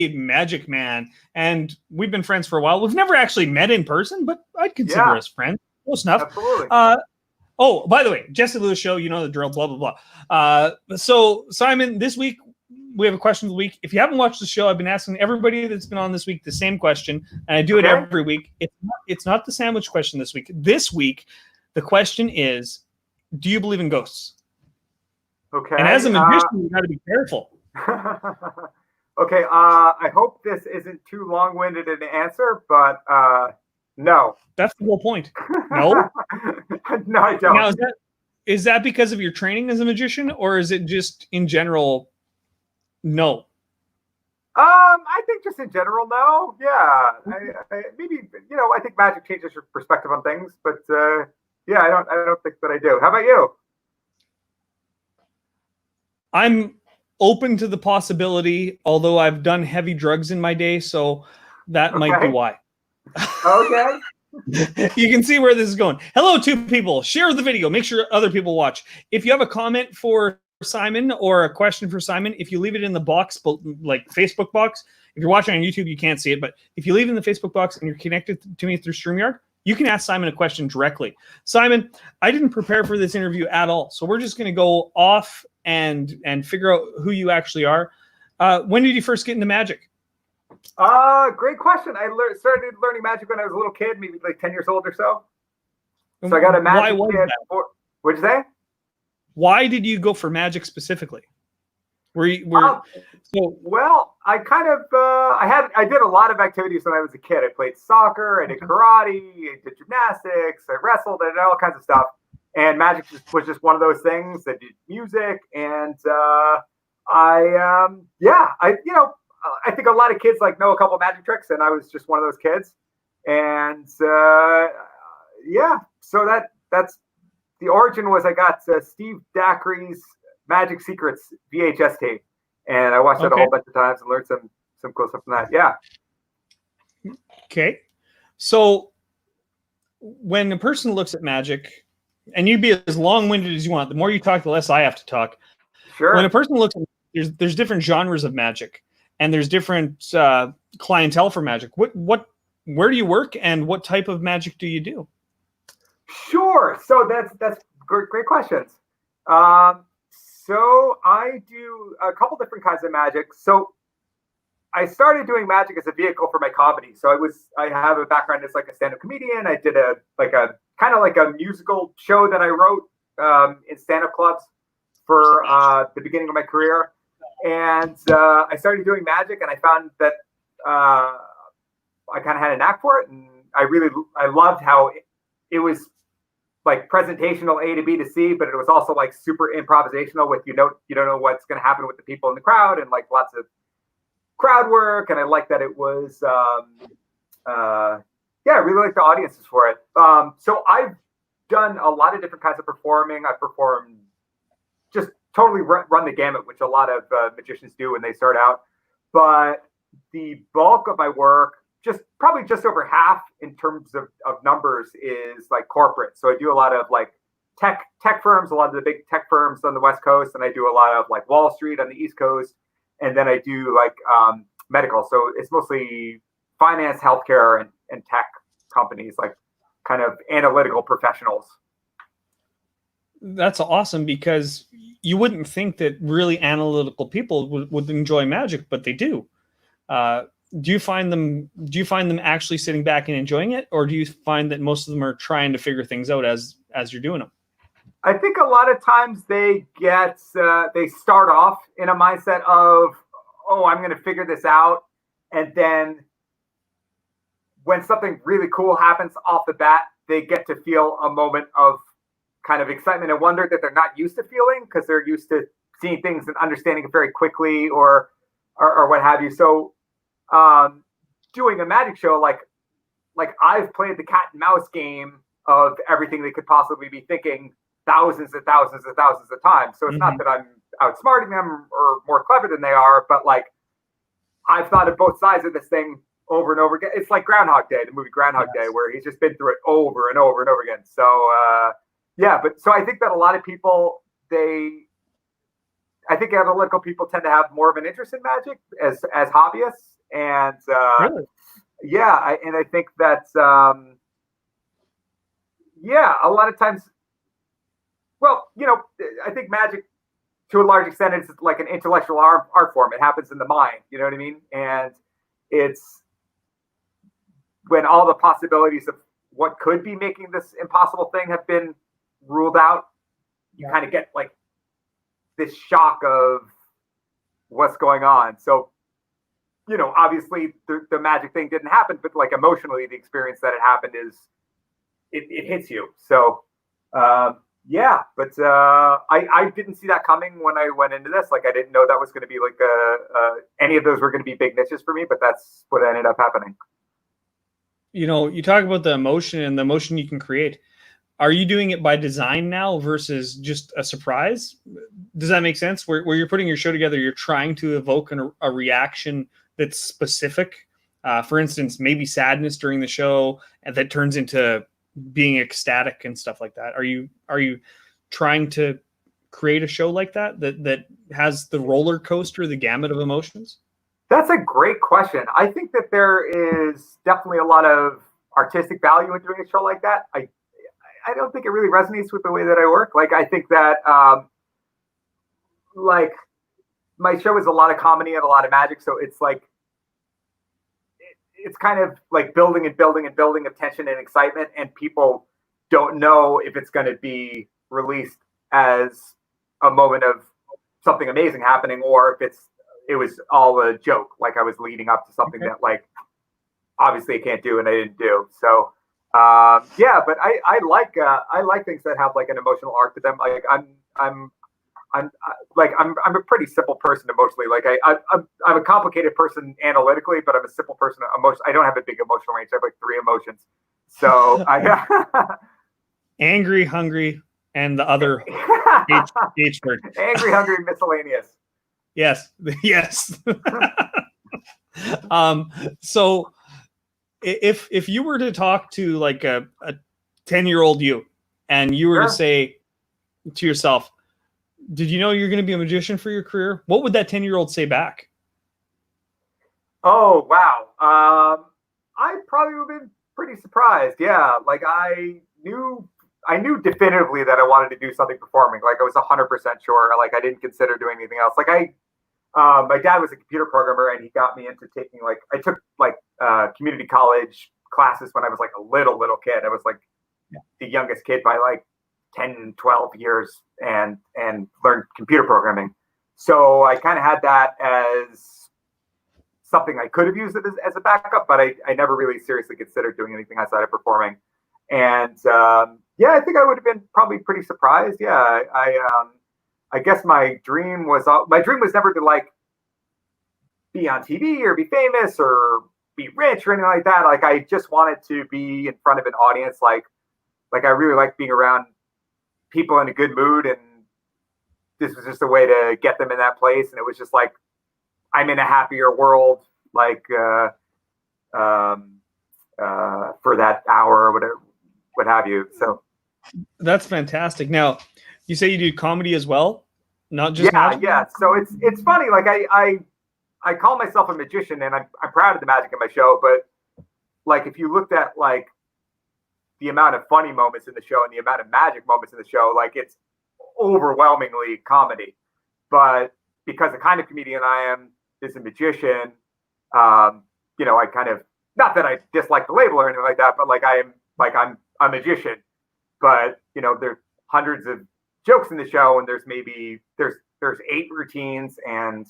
magic man, and we've been friends for a while. We've never actually met in person, but I'd consider us friends. Close enough. Absolutely. Oh, by the way, Jesse Lewis Show, you know the drill, blah, blah, blah. So, Simon, this week, we have a question of the week. If you haven't watched the show, I've been asking everybody that's been on this week the same question, and I do it every week. It's not the sandwich question this week. This week, the question is, do you believe in ghosts? Okay. And as a magician, you got to be careful. Okay. I hope this isn't too long-winded an answer, but no. That's the whole point. No? No, I don't. Now, is that because of your training as a magician, or is it just in general, no? I think just in general, no. Yeah. I maybe, I think magic changes your perspective on things, but yeah, I don't think that I do. How about you? I'm open to the possibility, although I've done heavy drugs in my day, so that might be why. Okay. You can see where this is going. Hello, two people. Share the video. Make sure other people watch. If you have a comment for Simon or a question for Simon, if you leave it in the box, like Facebook box, if you're watching on YouTube, you can't see it, but if you leave it in the Facebook box and you're connected to me through StreamYard, you can ask Simon a question directly. Simon, I didn't prepare for this interview at all, so we're just going to go off and figure out who you actually are. When did you first get into magic? Great question. I started learning magic when I was a little kid, maybe like 10 years old or so. So I got a magic kit. What'd you say? Why did you go for magic specifically? Well, I kind of I did a lot of activities when I was a kid. I played soccer, I did karate, I did gymnastics, I wrestled, I did all kinds of stuff. And magic was just one of those things. I did music, and I think a lot of kids know a couple of magic tricks, and I was just one of those kids. And so that's the origin. Was I got Steve Dacry's Magic Secrets VHS tape, and I watched that a whole bunch of times and learned some cool stuff from that. Yeah. Okay. So when a person looks at magic, and you be as long-winded as you want, the more you talk, the less I have to talk. Sure. When a person looks at, there's different genres of magic, and there's different clientele for magic. Where do you work, and what type of magic do you do? Sure. So that's great questions. So I do a couple different kinds of magic. So I started doing magic as a vehicle for my comedy. So I have a background as a stand-up comedian. I did a kind of like a musical show that I wrote in stand-up clubs for the beginning of my career. And I started doing magic, and I found that I kind of had a knack for it, and I loved how it was presentational A to B to C, but it was also super improvisational with you don't know what's going to happen with the people in the crowd, and lots of crowd work. And I like that it was I really like the audiences for it. So I've done a lot of different kinds of performing. I performed just totally run the gamut, which a lot of magicians do when they start out. But the bulk of my work, probably just over half in terms of numbers, is corporate. So I do a lot of tech firms, a lot of the big tech firms on the West Coast, and I do a lot of Wall Street on the East Coast, and then I do medical. So it's mostly finance, healthcare, and tech companies, kind of analytical professionals. That's awesome, because you wouldn't think that really analytical people would enjoy magic, but they do. Do you find them actually sitting back and enjoying it, or do you find that most of them are trying to figure things out as you're doing them? I think a lot of times they start off in a mindset of, oh, I'm going to figure this out. And then when something really cool happens off the bat, they get to feel a moment of kind of excitement and wonder that they're not used to feeling, because they're used to seeing things and understanding it very quickly or what have you. So doing a magic show, like I've played the cat and mouse game of everything they could possibly be thinking thousands and thousands and thousands of times. So it's not that I'm outsmarting them or more clever than they are, but I've thought of both sides of this thing over and over again. It's like Groundhog Day, the movie Groundhog Day, where he's just been through it over and over and over again. So so I think that a lot of people, I think analytical people tend to have more of an interest in magic as hobbyists, and Really? yeah, and I think that's yeah, a lot of times. Well, I think magic to a large extent is like an intellectual art form. It happens in the mind. You know what I mean? And it's when all the possibilities of what could be making this impossible thing have been ruled out, you kind of get like this shock of what's going on. So, obviously the magic thing didn't happen, but like emotionally, the experience that it happened is it hits you. So, yeah, but I didn't see that coming when I went into this. Like, I didn't know that was going to be like any of those were going to be big niches for me, but that's what ended up happening. You talk about the emotion and the emotion you can create. Are you doing it by design now versus just a surprise? Does that make sense? Where you're putting your show together, you're trying to evoke a reaction that's specific. For instance, maybe sadness during the show, and that turns into being ecstatic and stuff like that. Are you trying to create a show like that has the roller coaster, the gamut of emotions? That's a great question. I think that there is definitely a lot of artistic value in doing a show like that. I don't think it really resonates with the way that I work. Like, I think that like my show is a lot of comedy and a lot of magic, so it's like it's kind of like building and building and building of tension and excitement, and people don't know if it's going to be released as a moment of something amazing happening, or if it was all a joke. Like, I was leading up to something that, like, obviously I can't do and I didn't do. So yeah, but I like things that have like an emotional arc to them. Like, I'm a pretty simple person emotionally. Like, I'm a complicated person analytically, but I'm a simple person emotionally. I don't have a big emotional range. I have like 3 emotions. So angry, hungry, and the other H word. Angry, hungry, miscellaneous. Yes. So if you were to talk to like a 10-year-old you, and you were to say to yourself, did you know you're going to be a magician for your career? What would that 10-year-old say back? Oh, wow. I probably would have been pretty surprised. Yeah. Like, I knew definitively that I wanted to do something performing. Like, I was 100% sure. Like, I didn't consider doing anything else. Like, my dad was a computer programmer, and he got me into taking, like, I took like community college classes when I was like a little kid. I was like the youngest kid by like 10, 12 years, and learned computer programming. So I kind of had that as something I could have used it as a backup, but I never really seriously considered doing anything outside of performing. And yeah, I think I would have been probably pretty surprised. Yeah, I guess my dream was never to like be on TV or be famous or be rich or anything like that. Like, I just wanted to be in front of an audience. Like I really like being around people in a good mood, and this was just a way to get them in that place. And it was just like, I'm in a happier world, like for that hour or whatever, what have you. So that's fantastic. Now, you say you do comedy as well, not just magic? Yeah. So it's funny. Like, I call myself a magician, and I'm proud of the magic in my show. But like, if you looked at like the amount of funny moments in the show and the amount of magic moments in the show, like, it's overwhelmingly comedy. But because the kind of comedian I am is a magician, I kind of, not that I dislike the label or anything like that, but like, I'm a magician. But there's hundreds of jokes in the show, and there's 8 routines, and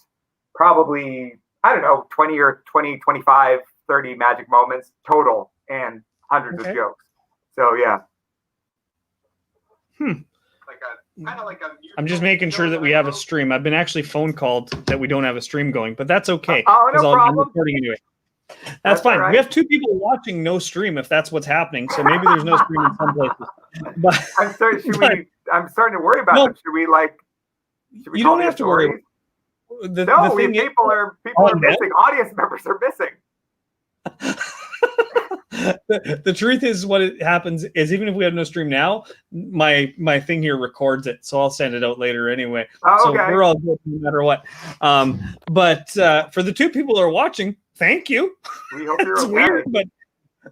probably, I don't know, 25, 30 magic moments total, and hundreds of jokes. So yeah. I'm just making sure that we have a stream. I've been actually phone called that we don't have a stream going, but that's okay. No problem. I'm recording anyway. That's fine. Right. We have 2 people watching, no stream, if that's what's happening. So maybe there's no stream in some places. But I'm starting to worry about them. Should we you don't have to worry. People are missing. Audience members are missing. The truth is, what it happens is, even if we have no stream now, my thing here records it, so I'll send it out later anyway. Oh, So okay. we're all good no matter what. But for the 2 people who are watching, thank you. We hope you're It's okay. weird,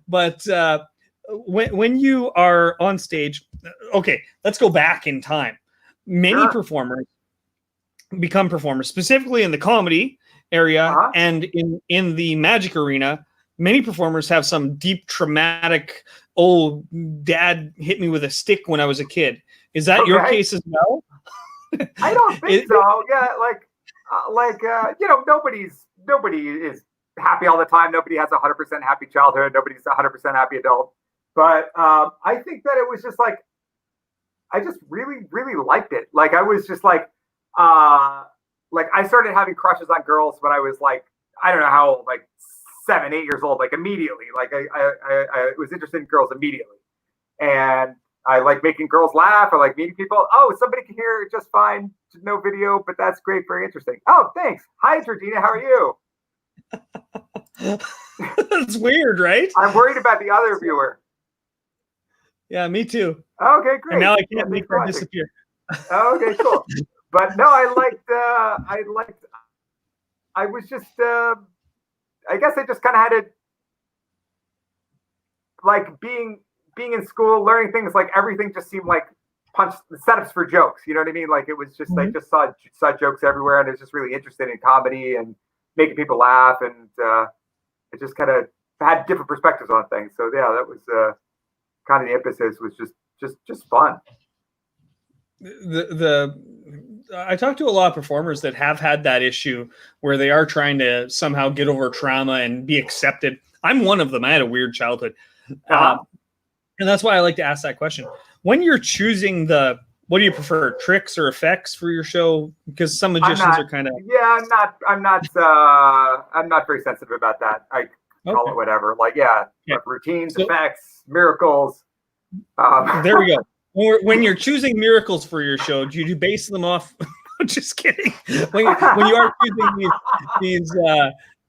but when you are on stage, okay, let's go back in time. Many performers become performers, specifically in the comedy area and in the magic arena. Many performers have some deep traumatic, oh, dad hit me with a stick when I was a kid. Is that your case as well? I don't think so. Yeah, nobody is happy all the time. Nobody has 100% happy childhood. Nobody's 100% happy adult. But I think that it was just like, I just really, really liked it. Like, I was just like I started having crushes on girls when I was like, I don't know how old, like 7, 8 years old, like immediately. Like I was interested in girls immediately. And I like making girls laugh. I like meeting people. Oh, somebody can hear it just fine. No video, but that's great. Very interesting. Oh, thanks. Hi, Georgina. How are you? That's weird, right? I'm worried about the other viewer. Yeah, me too. Okay, great. And now I can't make that disappear. Okay, cool. But no, I was just, I guess I just kind of had to, like, being in school, learning things, like everything just seemed like setups for jokes. You know what I mean? Like, it was just, I just saw jokes everywhere, and I was just really interested in comedy and making people laugh, and it just kind of had different perspectives on things. So yeah, that was kind of the emphasis, was just fun. I talked to a lot of performers that have had that issue where they are trying to somehow get over trauma and be accepted. I'm one of them. I had a weird childhood. And that's why I like to ask that question. When you're choosing what do you prefer, tricks or effects for your show? Because some magicians are kind of... Yeah, I'm not very sensitive about that. I call it whatever. Like, routines, effects, miracles. There we go. When you're choosing miracles for your show, do you base them off... Just kidding. When you are choosing these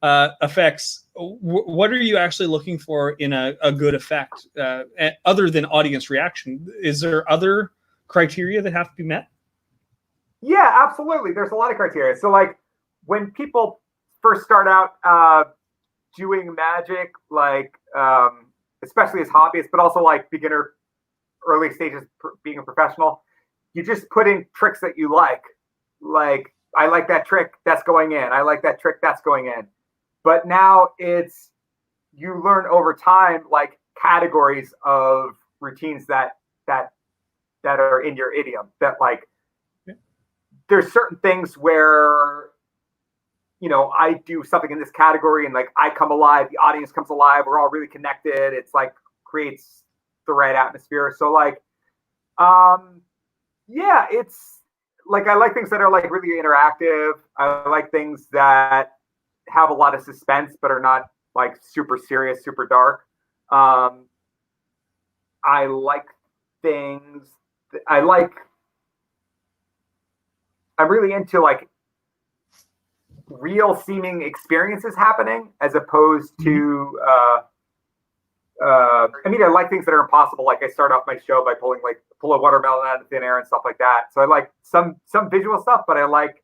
effects, what are you actually looking for in a good effect, other than audience reaction? Is there other criteria that have to be met? Yeah, absolutely. There's a lot of criteria. So, like, when people first start out doing magic, like, especially as hobbyists, but also like beginner, early stages being a professional, you just put in tricks that you like. Like, I like that trick, that's going in. I like that trick, that's going in. But now you learn over time, like, categories of routines that are in your idiom, that, like, there's certain things where, I do something in this category and, like, I come alive, the audience comes alive, we're all really connected. It's like creates the right atmosphere. So, like, it's like, I like things that are, like, really interactive. I like things that have a lot of suspense but are not, like, super serious, super dark. I like things I'm really into, like, real seeming experiences happening, as opposed to I like things that are impossible. Like, I start off my show by pull a watermelon out of thin air and stuff like that. So I like some visual stuff, but I like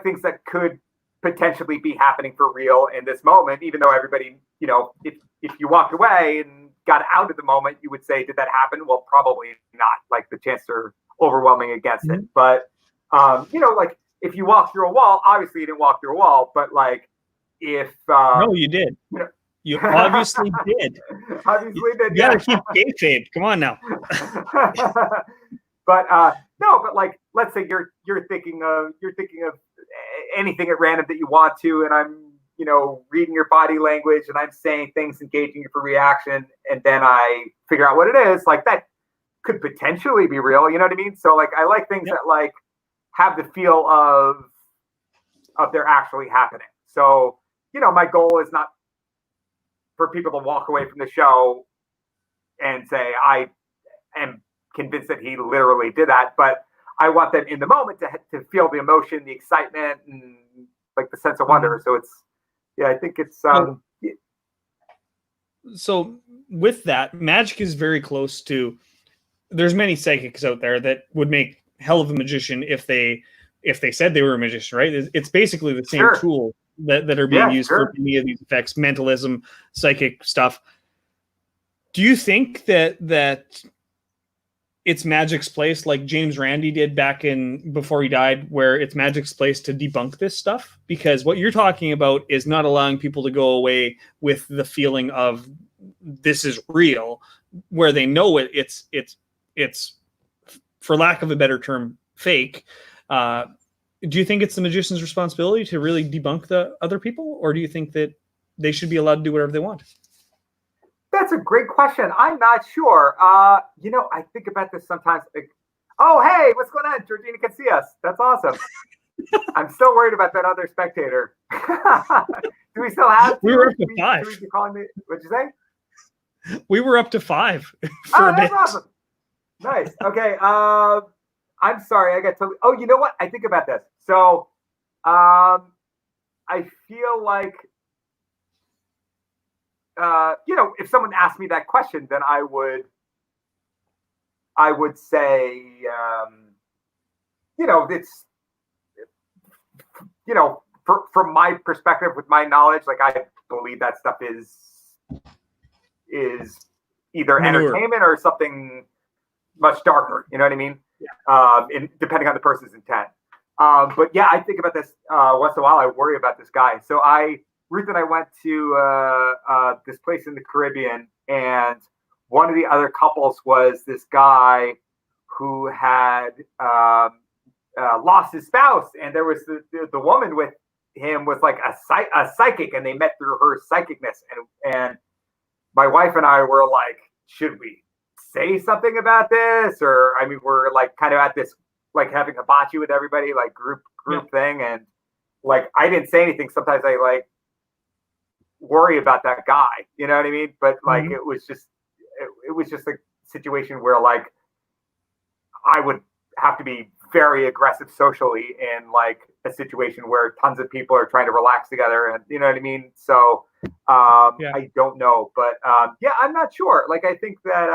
things that could potentially be happening for real in this moment, even though everybody, if you walked away and got out of the moment, you would say, did that happen? Well, probably not. Like, the chances are overwhelming against it. But, like, if you walk through a wall, obviously you didn't walk through a wall, but, like, if... no, you did. You obviously did. Obviously did. You gotta keep kayfabe. Come on now. But no, but, like, let's say you're thinking of anything at random that you want to, and I'm reading your body language, and I'm saying things, engaging you for reaction, and then I figure out what it is. Like, that could potentially be real. You know what I mean? So, like, I like things that, like, have the feel of they're actually happening. So, my goal is not for people to walk away from the show and say, I am convinced that he literally did that, but I want them in the moment to feel the emotion, the excitement, and, like, the sense of wonder. So I think it's so with that, magic is very close to. There's many psychics out there that would make hell of a magician if they said they were a magician, right? It's basically the same tool that are being used for many of these effects, mentalism, psychic stuff. Do you think that it's magic's place, like James Randi did back in before he died, where it's magic's place to debunk this stuff? Because what you're talking about is not allowing people to go away with the feeling of this is real, where they know it's for lack of a better term, fake. Do you think it's the magician's responsibility to really debunk the other people, or do you think that they should be allowed to do whatever they want? That's a great question. I'm not sure. I think about this sometimes. Like, oh, hey, what's going on? Georgina can see us. That's awesome. I'm still worried about that other spectator. Do we still have? We were up to 5. What'd you say? We were up to 5 for a bit. Awesome. Nice. Okay. I'm sorry. I got totally. Oh, you know what? I think about this. So, I feel like, if someone asked me that question, then I would say, it's, from my perspective, with my knowledge, like I believe that stuff is either entertainment or something much darker. You know what I mean? Yeah. Depending on the person's intent. But yeah, I think about this once in a while. I worry about this guy. So Ruth and I went to this place in the Caribbean, and one of the other couples was this guy who had lost his spouse, and there was the woman with him was like a psychic, and they met through her psychicness. And my wife and I were like, should we say something about this? Or I mean, we're like kind of at this like having hibachi with everybody, like group thing, and like I didn't say anything. Sometimes I like worry about that guy, you know what I mean? But like it was just a situation where like I would have to be very aggressive socially in like a situation where tons of people are trying to relax together, and you know what I mean? So I don't know, but I'm not sure. Like I think that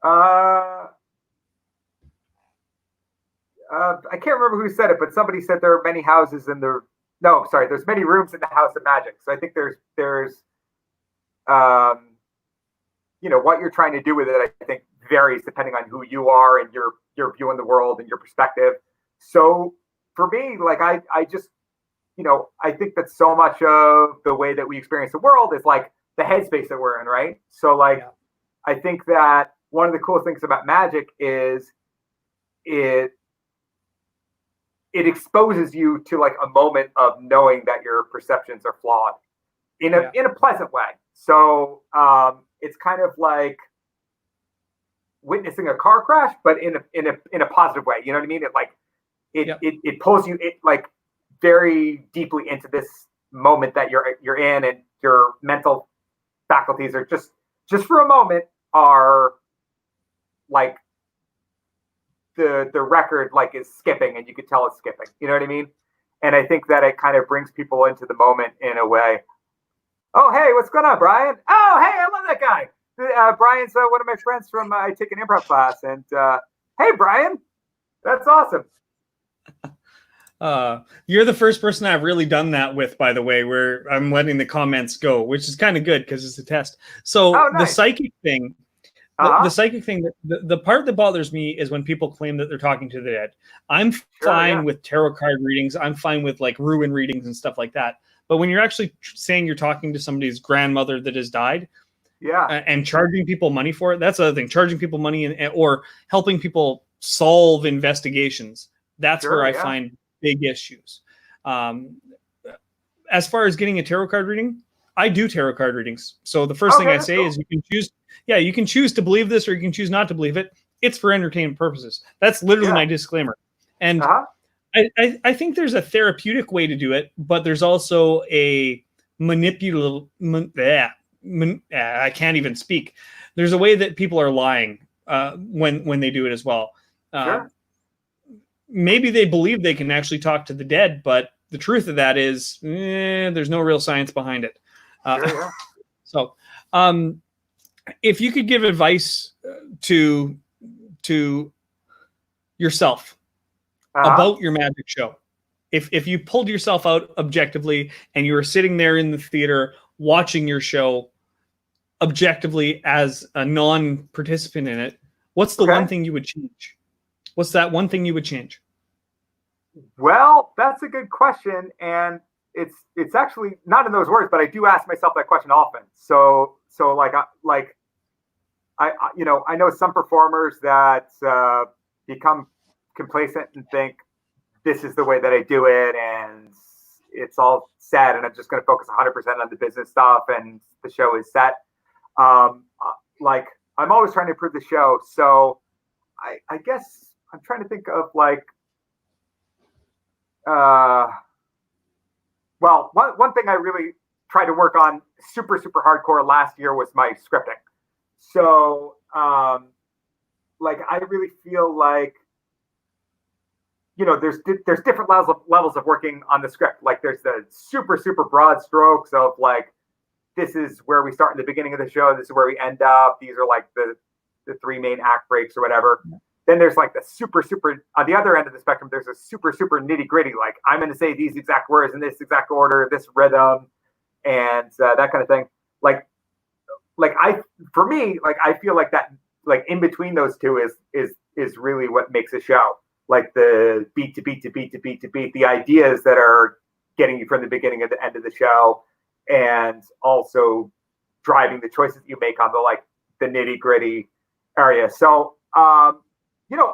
I can't remember who said it, but somebody said there are many houses in the there's many rooms in the house of magic. So I think there's what you're trying to do with it, I think varies depending on who you are and your view in the world and your perspective. So for me, like I just, I think that so much of the way that we experience the world is like the headspace that we're in, right? So like, I think that one of the cool things about magic is it exposes you to like a moment of knowing that your perceptions are flawed in a pleasant way. So it's kind of like witnessing a car crash, but in a positive way. You know what I mean? It pulls you like very deeply into this moment that you're in, and your mental faculties are just for a moment are like the record like is skipping, and you could tell it's skipping. You know what I mean? And I think that it kind of brings people into the moment in a way. Oh, hey, what's going on, Brian? Oh, hey, I love that guy. Brian's one of my friends from I take an improv class, and hey, Brian, that's awesome. You're the first person I've really done that with, by the way, where I'm letting the comments go, which is kind of good because it's a test. So nice. The psychic thing. The psychic thing, the part that bothers me is when people claim that they're talking to the dead. I'm fine with tarot card readings. I'm fine with like ruin readings and stuff like that. But when you're actually saying you're talking to somebody's grandmother that has died, and charging people money for it, that's the other thing. Charging people money or helping people solve investigations. That's where I find big issues. As far as getting a tarot card reading, I do tarot card readings. So the first thing I say is you can choose. Yeah, you can choose to believe this or you can choose not to believe it. It's for entertainment purposes. That's literally my disclaimer. And I think there's a therapeutic way to do it, but there's also a manipulative. I can't even speak. There's a way that people are lying when they do it as well. Maybe they believe they can actually talk to the dead, but the truth of that is there's no real science behind it. Sure, yeah. So, if you could give advice to yourself about your magic show, if you pulled yourself out objectively and you were sitting there in the theater watching your show objectively as a non-participant in it, what's the one thing you would change? What's that one thing you would change? Well, that's a good question, and it's actually not in those words, but I do ask myself that question often. So I know some performers that become complacent and think this is the way that I do it, and it's all set, and I'm just going to focus 100% on the business stuff, and the show is set. Like I'm always trying to improve the show, so I guess I'm trying to think of like. Well, one thing I really tried to work on super hardcore last year was my scripting. So, like, I really feel like, there's different levels of working on the script. Like, there's the super broad strokes of like, this is where we start in the beginning of the show. This is where we end up. These are like the three main act breaks or whatever. Then there's like the super on the other end of the spectrum. There's a super nitty gritty. Like I'm going to say these exact words in this exact order, this rhythm, and that kind of thing. Like I feel like that, like in between those two is really what makes a show. Like the beat to beat to beat to beat to beat, the ideas that are getting you from the beginning to the end of the show, and also driving the choices you make on the nitty gritty area. So.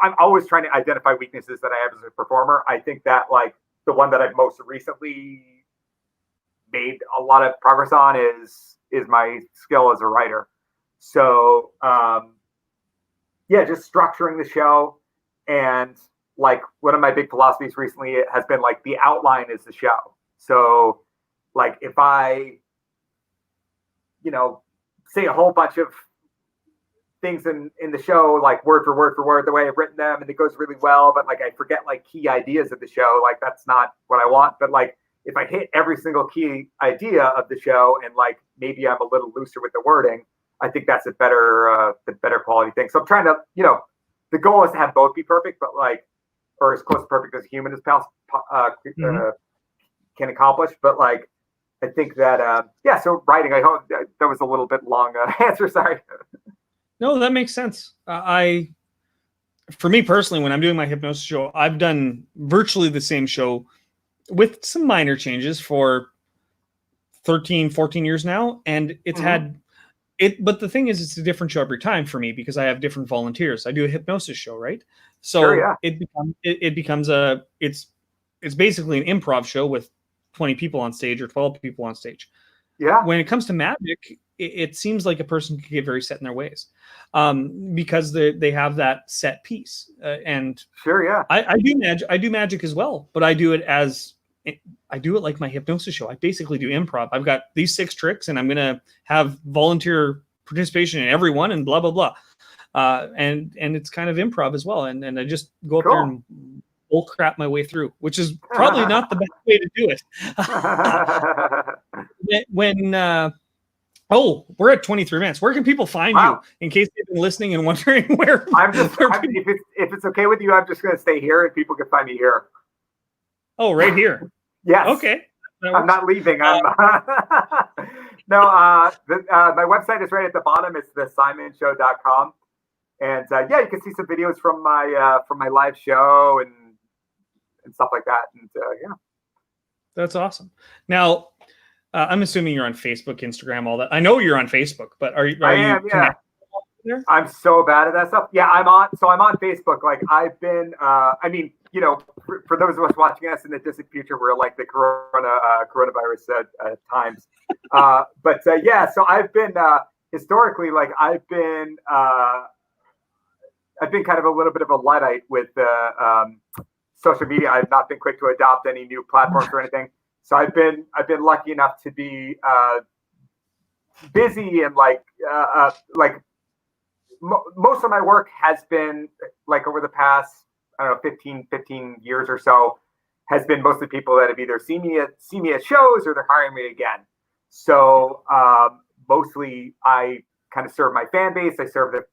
I'm always trying to identify weaknesses that I have as a performer. I think that like the one that I've most recently made a lot of progress on is my skill as a writer. So, just structuring the show, and like one of my big philosophies recently has been like the outline is the show. So like if I, say a whole bunch of things in the show, like word for word, the way I've written them, and it goes really well, but like I forget like key ideas of the show, like that's not what I want. But like if I hit every single key idea of the show and like maybe I'm a little looser with the wording, I think that's the better quality thing. So I'm trying to, the goal is to have both be perfect, but like, or as close to perfect as a human as can accomplish. But like I think that so writing, I hope that was a little bit long answer, sorry. No, that makes sense. For me personally, when I'm doing my hypnosis show, I've done virtually the same show with some minor changes for 13, 14 years now. And it's had it, but the thing is, it's a different show every time for me because I have different volunteers. I do a hypnosis show, right? So sure, yeah. it becomes it's basically an improv show with 20 people on stage or 12 people on stage. Yeah. When it comes to magic, it seems like a person could get very set in their ways because they have that set piece. And sure, yeah, I do magic as well, but I do it like my hypnosis show. I basically do improv. I've got these 6 tricks, and I'm gonna have volunteer participation in every one, and blah blah blah. And it's kind of improv as well. And I just go up there and bull crap my way through, which is probably not the best way to do it. We're at 23 minutes. Where can people find you in case they've been listening and wondering where? If it's okay with you, I'm just going to stay here, and people can find me here. Oh, right here. Yes. Okay. I'm not leaving. My website is right at the bottom. It's thesimonshow.com. And you can see some videos from my live show and stuff like that. And that's awesome. Now, I'm assuming you're on Facebook, Instagram, all that. I know you're on Facebook, but are you? Yeah. I'm so bad at that stuff. Yeah, I'm on Facebook. Like I've been, for those of us watching us in the distant future, we're like the coronavirus times. So I've been historically, like I've been kind of a little bit of a Luddite with social media. I've not been quick to adopt any new platforms or anything. So I've been lucky enough to be busy and most of my work has been like over the past, I don't know, 15 years or so, has been mostly people that have either seen me at shows or they're hiring me again. So mostly I kind of serve my fan base. I serve the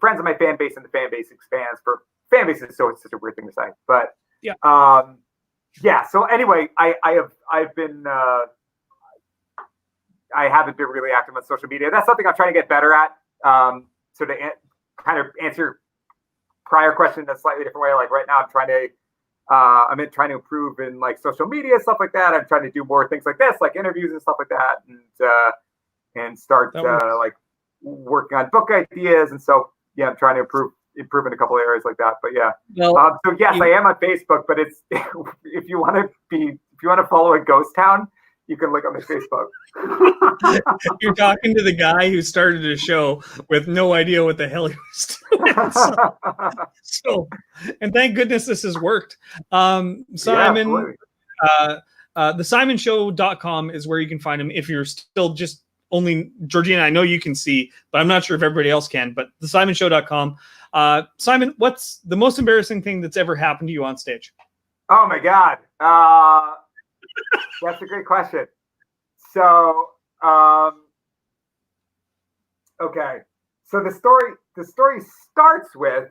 friends of my fan base, and the fan base expands for fan bases. So it's such a weird thing to say, but yeah. So anyway, I haven't been really active on social media. That's something I'm trying to get better at. So to kind of answer prior question in a slightly different way, like right now I'm trying to improve in like social media, stuff like that. I'm trying to do more things like this, like interviews and stuff like that, and start like working on book ideas. And so yeah, I'm trying to improve in a couple of areas like that. But yeah, so yes, I am on Facebook. But it's if you want to follow a ghost town, you can look on my Facebook. You're talking to the guy who started a show with no idea what the hell he was doing. So, and thank goodness this has worked. Simon, thesimonshow.com is where you can find him if you're still just only Georgina. I know you can see, but I'm not sure if everybody else can. But thesimonshow.com. Simon, what's the most embarrassing thing that's ever happened to you on stage? Oh my God. That's a great question. So, okay. So the story starts with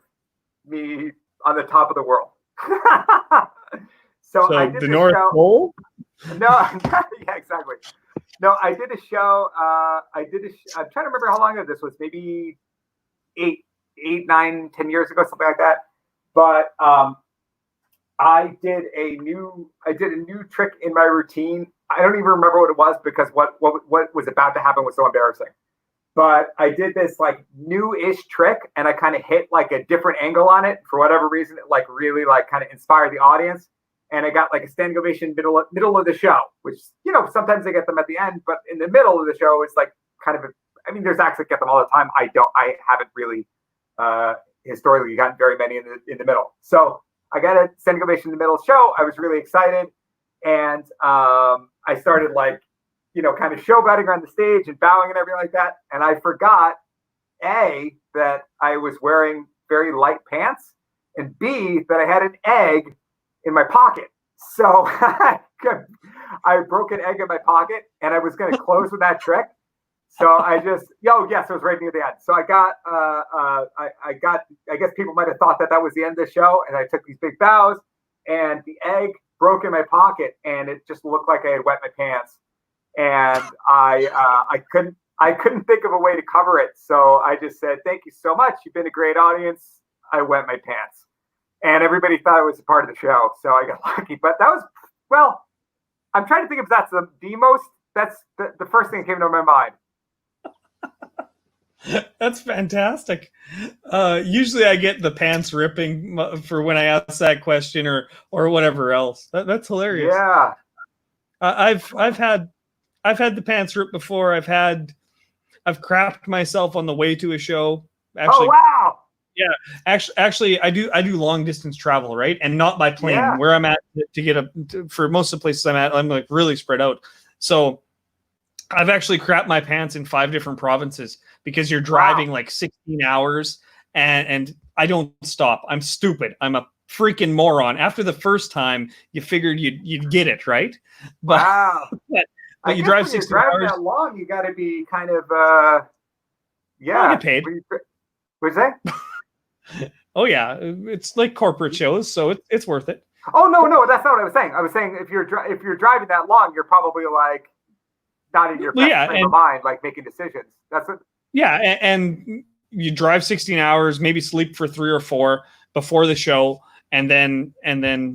me on the top of the world. So I did the North Pole? No, yeah, exactly. No, I did a show. I'm trying to remember how long ago this was. Maybe 8, 9, 10 years ago, something like that. But I did a new trick in my routine. I don't even remember what it was because what was about to happen was so embarrassing. But I did this like new-ish trick, and I kind of hit like a different angle on it for whatever reason. It like really like kind of inspired the audience, and I got like a standing ovation middle of the show, which sometimes they get them at the end, but in the middle of the show it's like kind of there's acts that get them all the time. I haven't really historically gotten very many in the middle. So I got a standing ovation in the middle of the show. I was really excited. And I started like, kind of showboating around the stage and bowing and everything like that. And I forgot, A, that I was wearing very light pants, and B, that I had an egg in my pocket. So I broke an egg in my pocket, and I was going to close with that trick. So I just, yes, it was right near the end. So I guess people might have thought that was the end of the show, and I took these big bows, and the egg broke in my pocket, and it just looked like I had wet my pants, and I couldn't think of a way to cover it. So I just said, "Thank you so much. You've been a great audience." I wet my pants, and everybody thought it was a part of the show, so I got lucky. But that was I'm trying to think if that's that's the first thing that came to my mind. That's fantastic. Usually I get the pants ripping for when I ask that question or whatever else. That's hilarious. Yeah. I've had the pants ripped before. I've crapped myself on the way to a show. Actually, oh wow. Yeah, actually, I do long distance travel, right? And not by plane. Yeah. Where I'm at for most of the places I'm at, I'm like really spread out. So I've actually crapped my pants in 5 different provinces because you're driving like 16 hours and I don't stop. I'm stupid. I'm a freaking moron. After the first time, you figured you'd get it, right? But, wow. but you drive 16 hours that long, you got to be kind of yeah. I get paid. What'd you say? Oh yeah, it's like corporate shows, so it's worth it. Oh no, that's not what I was saying. I was saying if you're driving that long, you're probably like not in your best frame of mind, like making decisions. That's it. Yeah, and you drive 16 hours, maybe sleep for 3 or 4 before the show, and then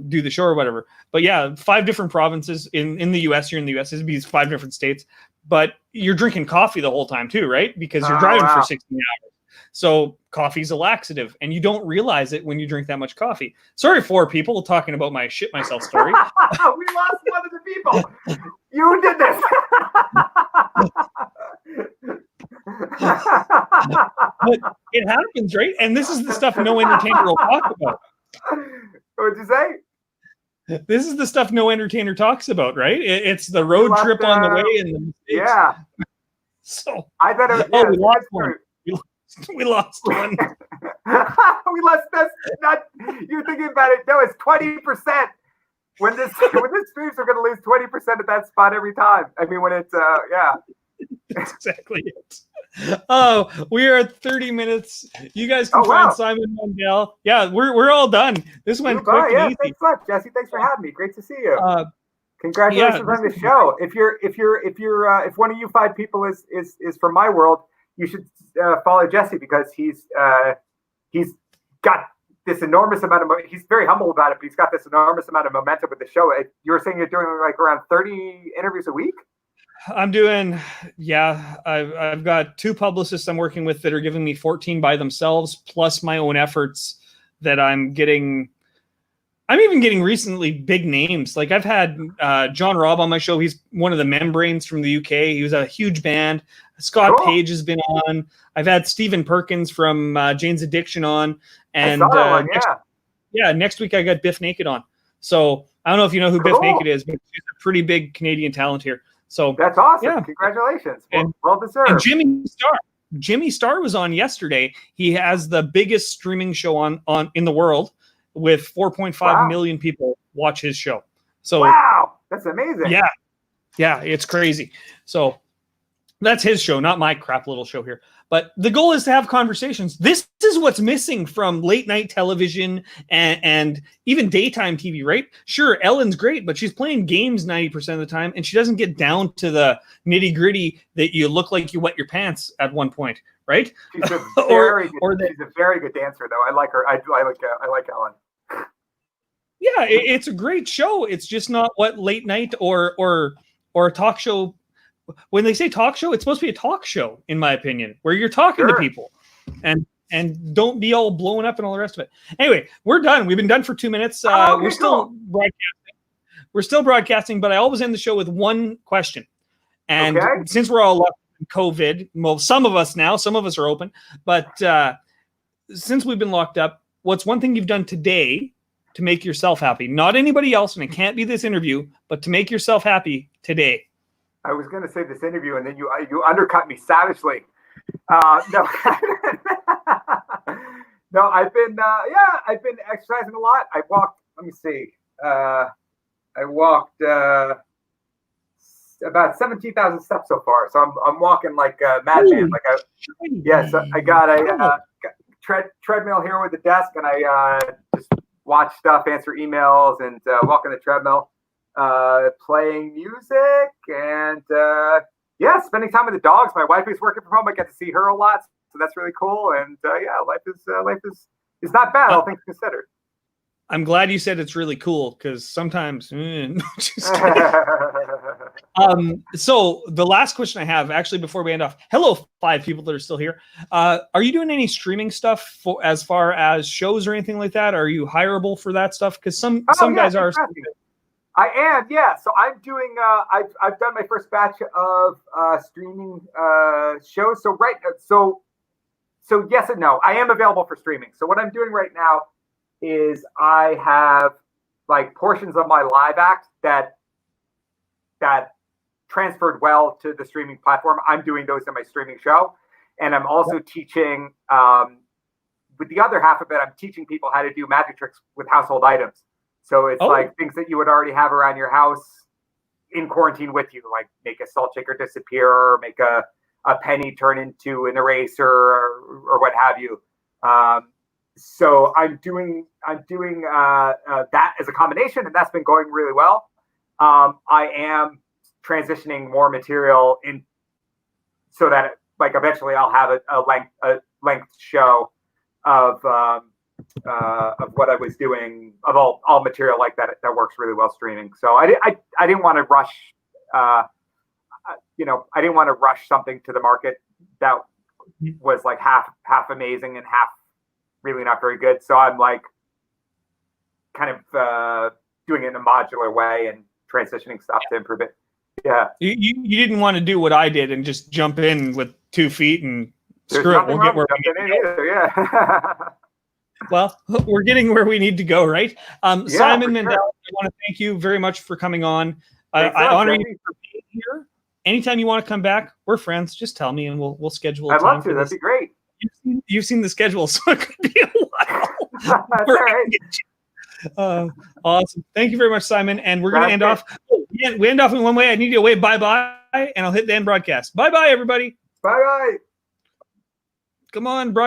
do the show or whatever. But yeah, 5 different provinces in the U.S. You're in the U.S. It'd be 5 different states, but you're drinking coffee the whole time too, right? Because you're driving for 16 hours. So coffee's a laxative, and you don't realize it when you drink that much coffee. Sorry for people talking about my shit myself story. We lost one of the people. You did this. But it happens, right? And this is the stuff no entertainer will talk about. What'd you say? This is the stuff no entertainer talks about, right? It's the road trip on the way and the mistakes. Yeah. So I thought it was, we lost one. We lost one. We lost this. Not you thinking about it. No, it's 20%. when this streams are going to lose 20% of that spot every time. I mean, when it's yeah. That's exactly it. Oh, we are at 30 minutes. You guys can find Simon Mundell. Yeah, we're all done. This went quick and easy. Thanks a lot, Jesse. Thanks for having me. Great to see you. Congratulations on the show. If one of you 5 people is from my world, you should follow Jesse because he's got this enormous amount of. He's very humble about it, but he's got this enormous amount of momentum with the show. You were saying you're doing like around 30 interviews a week. I'm doing, I've got 2 publicists I'm working with that are giving me 14 by themselves, plus my own efforts that I'm getting. I'm even getting recently big names. Like I've had John Robb on my show. He's one of the Membranes from the UK. He was a huge band. Scott Page has been on. I've had Stephen Perkins from Jane's Addiction on. And next week I got Biff Naked on. So I don't know if you know who Biff Naked is, but he's a pretty big Canadian talent here. So that's awesome. Yeah. Congratulations. Well deserved. And Jimmy Starr was on yesterday. He has the biggest streaming show on in the world with 4.5 million people watch his show. So that's amazing. Yeah, it's crazy. So that's his show, not my crap little show here. But the goal is to have conversations. This is what's missing from late night television and even daytime TV, right? Sure, Ellen's great, but she's playing games 90% of the time, and she doesn't get down to the nitty gritty that you look like you wet your pants at one point, right? She's a very good dancer, though. I like her. I like Ellen. Yeah, it's a great show. It's just not what late night or a talk show. When they say talk show, it's supposed to be a talk show, in my opinion, where you're talking to people and don't be all blown up and all the rest of it. Anyway, we're done. We've been done for 2 minutes. We're still broadcasting. We're still broadcasting, but I always end the show with one question. And since we're all locked in COVID, well, some of us now, some of us are open, but since we've been locked up, what's one thing you've done today to make yourself happy? Not anybody else, and it can't be this interview, but to make yourself happy today. I was going to say this interview, and then you undercut me savagely. No, I've been exercising a lot. I walked. Let me see. I walked about 17,000 steps so far. So I'm walking like a madman. So I got a treadmill here with the desk, and I just watch stuff, answer emails, and walk on the treadmill. Playing music and spending time with the dogs. My wife is working from home. I get to see her a lot, so that's really cool. And life is not bad, all things considered. I'm glad you said it's really cool because sometimes. Just so the last question I have, actually, before we end off, hello, 5 people that are still here. Are you doing any streaming stuff as far as shows or anything like that? Are you hireable for that stuff? Because some guys are. I am, yeah. So I'm doing. I've done my first batch of streaming shows. So yes and no. I am available for streaming. So what I'm doing right now is I have like portions of my live act that transferred well to the streaming platform. I'm doing those in my streaming show, and I'm also teaching. With the other half of it, I'm teaching people how to do magic tricks with household items. So it's like things that you would already have around your house in quarantine with you, like make a salt shaker disappear, or make a penny turn into an eraser, or what have you. So I'm doing that as a combination, and that's been going really well. I am transitioning more material in so that eventually I'll have a length show of what I was doing, of all material like that works really well streaming. So I didn't want to rush, I didn't want to rush something to the market that was like half amazing and half really not very good. So I'm like kind of doing it in a modular way and transitioning stuff to improve it. Yeah. You didn't want to do what I did and just jump in with 2 feet and screw it. We'll get where we need to go. Yeah. Well, we're getting where we need to go, right? Simon Mundell, I want to thank you very much for coming on. I honor you for being here. Anytime you want to come back, we're friends. Just tell me, and we'll schedule. I'd love to. That'd be great. You've seen the schedule, so it could be a while. That's all right. Awesome. Thank you very much, Simon. And we're going to end That's off. Oh, we end off in one way. I need you to wave bye-bye, and I'll hit the end broadcast. Bye-bye, everybody. Bye bye. Come on, broadcast.